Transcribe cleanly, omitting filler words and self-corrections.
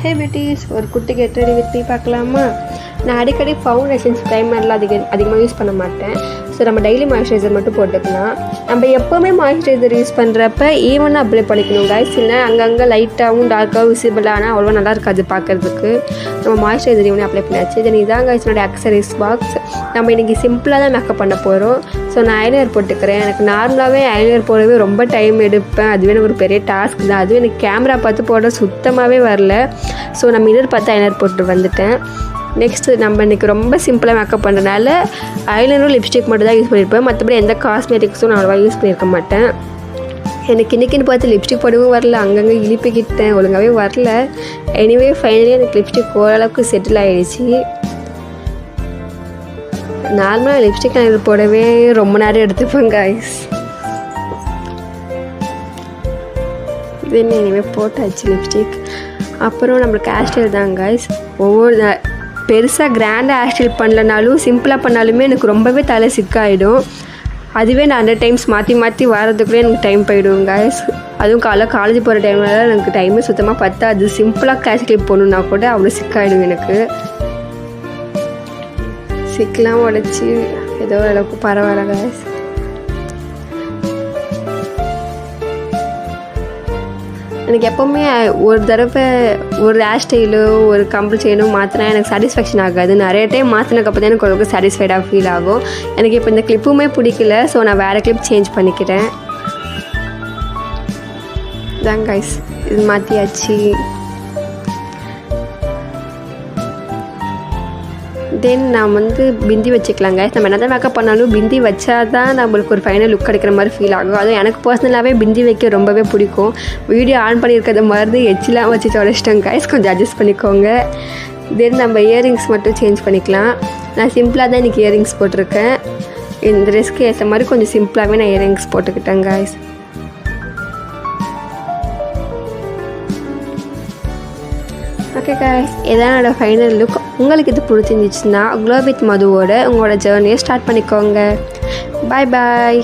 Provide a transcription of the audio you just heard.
ஹே beauties, ஒரு குட்டி get ready with me பார்க்கலாமா? நான் அடிக்கடி ஃபவுண்டேஷன்ஸ் ப்ரைமர்லாம் அதிகமாக யூஸ் பண்ண மாட்டேன். ஸோ நம்ம டெய்லி மாய்ஸ்சரைசர் மட்டும் போட்டுக்கலாம். நம்ம எப்போவுமே மாய்ஸ்சரைசர் யூஸ் பண்ணுறப்ப ஈவனாக அப்ளை பண்ணிக்கணும் கைஸ். இல்லைனா அங்கங்கே லைட்டாகவும் டார்க்காகவும் விசிபிள் ஆனால் அவ்வளோ நல்லா இருக்காது பார்க்குறதுக்கு. நம்ம மாய்ஸ்சரைசர் ஈவனாக அப்ளை பண்ணியாச்சு. தென் இதான் கைஸ் என்னோடய அக்சசரிஸ் பாக்ஸ். நம்ம இன்றைக்கி சிம்பிளாக தான் மேக்கப் பண்ண போகிறோம். ஸோ நான் ஐலைனர் போட்டுக்கிறேன். எனக்கு நார்மலாகவே ஐலைனர் போடவே ரொம்ப டைம் எடுப்பேன். அதுவே எனக்கு ஒரு பெரிய டாஸ்க் தான். அதுவும் எனக்கு கேமரா பார்த்து போட சுத்தமாகவே வரல. ஸோ நான் மிரர் பார்த்து ஐலைனர் போட்டு வந்துட்டேன். நெக்ஸ்ட்டு நம்ம இன்றைக்கி ரொம்ப சிம்பிளாக மேக்கப் பண்ணுறதுனால ஐலைனரும் லிப்ஸ்டிக் மட்டும் தான் யூஸ் பண்ணியிருப்பேன். மற்றபடி எந்த காஸ்மெட்டிக்ஸும் நான் அவ்வளோவா யூஸ் பண்ணியிருக்க மாட்டேன். எனக்கு இன்றைக்கின்னு பார்த்து லிப்ஸ்டிக் போடவும் வரல, அங்கங்கே இழுப்பிக்கிட்டேன், ஒழுங்காகவே வரல. எனிவே ஃபைனலி எனக்கு லிப்ஸ்டிக் ஓரளவுக்கு செட்டில் ஆகிடுச்சு. நார்மலாக லிப்ஸ்டிக் ஐலைனர் போடவே ரொம்ப நேரம் எடுத்துப்பேன் கைஸ். தென் இனிமேல் போட்டாச்சு லிப்ஸ்டிக். அப்புறம் நம்மளுக்கு ஹேர் ஸ்டைல் தான் கைஸ். ஒவ்வொரு பெருசாக கிராண்டாக ஹேர் ஸ்டைல் பண்ணலனாலும் சிம்பிளாக பண்ணாலுமே எனக்கு ரொம்பவே தலை சிக்காயிடும். அதுவே நான் 100 டைம்ஸ் மாற்றி வரதுக்குள்ளே எனக்கு டைம் போயிடும் கைஸ். அதுவும் காலேஜ் போகிற டைம்னால எனக்கு டைமே சுத்தமாக பத்தாது. சிம்பிளாக கிளாஸ் கிளிப் போகணுன்னா கூட அவ்வளோ சிக்காயிடும் எனக்கு. சிக்கலாம் உடச்சி ஏதோ அளவுக்கு பரவாயில்ல கைஸ். எனக்கு எப்போவுமே ஒரு தடவை ஒரு ஹேர் ஸ்டைலோ ஒரு கம்பல் செயினோ மாற்றினா எனக்கு சாட்டிஸ்ஃபேக்ஷன் ஆகாது. நிறைய டைம் மாற்றினக்கப்புறம் தான் எனக்கு ஓரளவுக்கு சாட்டிஸ்ஃபைடாக ஃபீல் ஆகும். எனக்கு இப்போ இந்த கிளிப்புமே பிடிக்கல. ஸோ நான் வேறு கிளிப் சேஞ்ச் பண்ணிக்கிறேன். தான் கைஸ், இது மாற்றியாச்சு. தென் நான் பிந்தி வச்சுக்கலாங்க. நம்ம என்ன தான் மேக்கப் பண்ணாலும் பிந்தி வச்சா தான் நம்மளுக்கு ஒரு ஃபைனல் லுக் கிடைக்கிற மாதிரி ஃபீல் ஆகும். அதுவும் எனக்கு பர்சனலாகவே பிந்தி வைக்க ரொம்பவே பிடிக்கும். வீடியோ ஆன் பண்ணியிருக்கிறத மாதிரி எச்சிலாம் வச்சு தொலைச்சிட்டேன் கைஸ், கொஞ்சம் அட்ஜஸ்ட் பண்ணிக்கோங்க. தென் நம்ம இயரிங்ஸ் மட்டும் சேஞ்ச் பண்ணிக்கலாம். நான் சிம்பிளாக தான் இன்றைக்கி இயரிங்ஸ் போட்டிருக்கேன். இந்த ட்ரெஸ்க்கு ஏற்ற மாதிரி கொஞ்சம் சிம்பிளாகவே நான் இயரிங்ஸ் போட்டுக்கிட்டேன் கைஸ். ஓகே கைஸ், இதான் என்னோட ஃபைனல் லுக். உங்களுக்கு இது பிடிச்சிருந்துச்சுன்னா க்ளோ வித் மதுவோட உங்களோட ஜேர்னியை ஸ்டார்ட் பண்ணிக்கோங்க. பாய் பாய்.